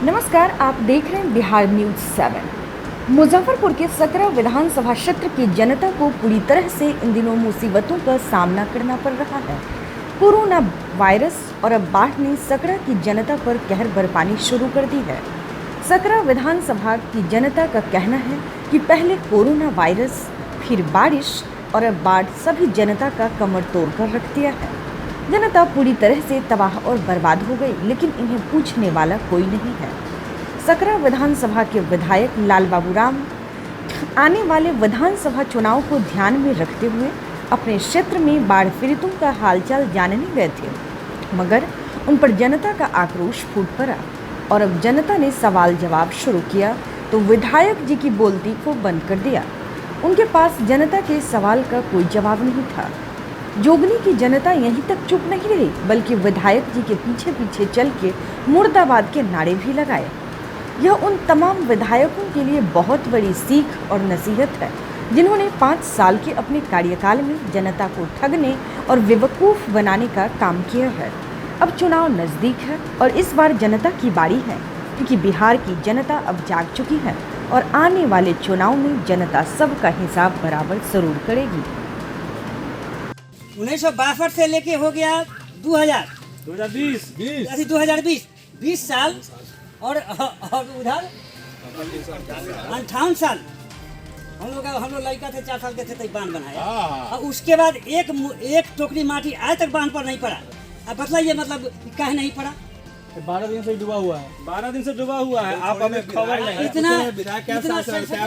नमस्कार, आप देख रहे हैं बिहार न्यूज 7। मुजफ्फरपुर के सकरा विधानसभा क्षेत्र की जनता को पूरी तरह से इन दिनों मुसीबतों का सामना करना पड़ रहा है। कोरोना वायरस और अब बाढ़ ने सकरा की जनता पर कहर बरपानी शुरू कर दी है। सकरा विधानसभा की जनता का कहना है कि पहले कोरोना वायरस, फिर बारिश और अब बाढ़ सभी जनता का कमर तोड़ कर रख दिया है। जनता पूरी तरह से तबाह और बर्बाद हो गई, लेकिन इन्हें पूछने वाला कोई नहीं है। सकरा विधानसभा के विधायक लाल बाबू राम आने वाले विधानसभा चुनाव को ध्यान में रखते हुए अपने क्षेत्र में बाढ़ पीड़ितों का हालचाल जानने गए थे, मगर उन पर जनता का आक्रोश फूट पड़ा और अब जनता ने सवाल जवाब शुरू किया तो विधायक जी की बोलती को बंद कर दिया। उनके पास जनता के सवाल का कोई जवाब नहीं था। जोगनी की जनता यहीं तक चुप नहीं रही, बल्कि विधायक जी के पीछे पीछे चल के मुर्दाबाद के नारे भी लगाए। यह उन तमाम विधायकों के लिए बहुत बड़ी सीख और नसीहत है जिन्होंने 5 साल के अपने कार्यकाल में जनता को ठगने और बेवकूफ़ बनाने का काम किया है। अब चुनाव नज़दीक है और इस बार जनता की बारी है, क्योंकि बिहार की जनता अब जाग चुकी है और आने वाले चुनाव में जनता सबका हिसाब बराबर जरूर करेगी। 1962 से लेके हो गया 2020 साल और उधर 58 साल हम लोग लड़का थे, 4 साल के थे तब बांध बनाया और उसके बाद एक टोकरी माटी आज तक बांध पर नहीं पड़ा। अब बताइए मतलब काहे नहीं पड़ा? 12 दिन से डूबा हुआ है। 12 दिन से डूबा हुआ है। आप हमें खबर नहीं। इतना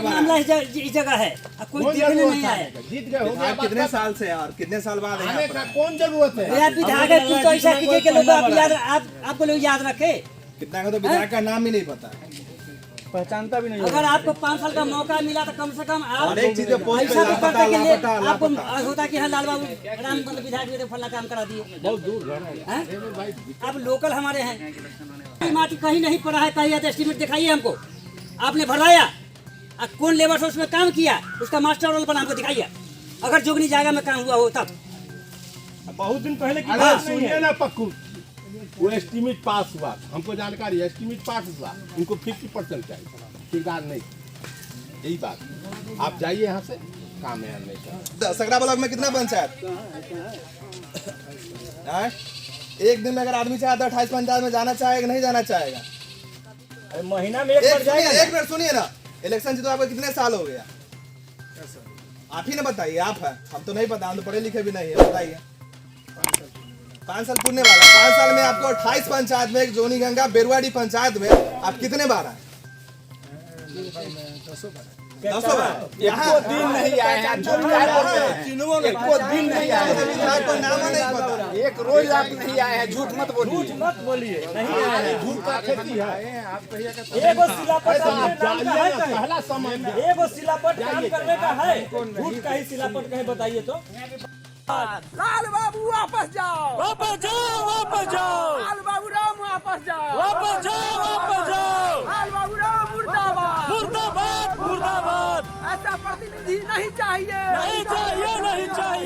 मामला इस जगह है, कोई देखने नहीं आया। जीत गए हो गया। कितने साल से और कितने साल बाद आने का कौन जरूरत है? यार विधायक कुछ तो ऐसा कीजिए कि लोग आपको लोग याद रखे। कितना का तो विधायक का नाम ही नहीं पता, पहचानता भी नहीं। अगर आपको 5 साल का मौका मिला तो कम से कम आप एक चीज ऐसा तो करते के लिए आपको होता कि हाँ लाल बाबू राम मतलब विधायक ने फला काम करा दिए। बहुत दूर है। आप लोकल हमारे हैं। माटी कहीं नहीं पड़ा है, कहीं एस्टीमेट दिखाइए हमको। आपने भरवाया, कौन लेबर से उसमें काम किया, उसका मास्टर रोल बना हमको दिखाइए। अगर जोगनी जाएगा में काम हुआ हो तब। बहुत दिन पहले की बात सुनिए ना पक्कू, वो एस्टीमेट पास हुआ, हमको जानकारी है, एस्टीमेट पास हुआ, उनको 50% चाहिए, ठेकेदार नहीं। यही बात, आप जाइए यहाँ से, काम है नहीं। सकरा ब्लॉक में कितना पंचायत? एक दिन में अगर आदमी चाहता है 28 पंचायत में जाना चाहेगा नहीं जाना चाहेगा? महीना में एक बार जाएगा। एक मिनट सुनिए ना, इलेक्शन जीतो आपको कितने साल हो गया? आप ही ना बताइए, आप है, हम तो नहीं पता, हम तो पढ़े लिखे भी नहीं है, बताइए। 5 साल पूरने वाला। 5 साल में आपको 28 पंचायत में, एक जोनी गंगा बेरुआडी पंचायत में आप कितने बार आए? 10 बार। एको दिन नहीं आए हैं, एको दिन नहीं आए हैं, कोई नाम नहीं पता। एक रोज आप नहीं आए हैं, झूठ मत बोलिए। नहीं आए हैं। झूठ का खेती है। आप कहिए एगो शिलापट काम पहला समय एगो शिलापट काम करने का है, झूठ का ही शिलापट कहे बताइए तो। लाल बाबू वापस जाओ, वापस जाओ, वापस जाओ, लाल बाबू राम वापस जाओ, वापस जाओ, वापस जाओ, लाल बाबू राम मुर्दाबाद, मुर्दाबाद, मुर्दाबाद। ऐसा प्रतिनिधि नहीं चाहिए, नहीं चाहिए, नहीं चाहिए।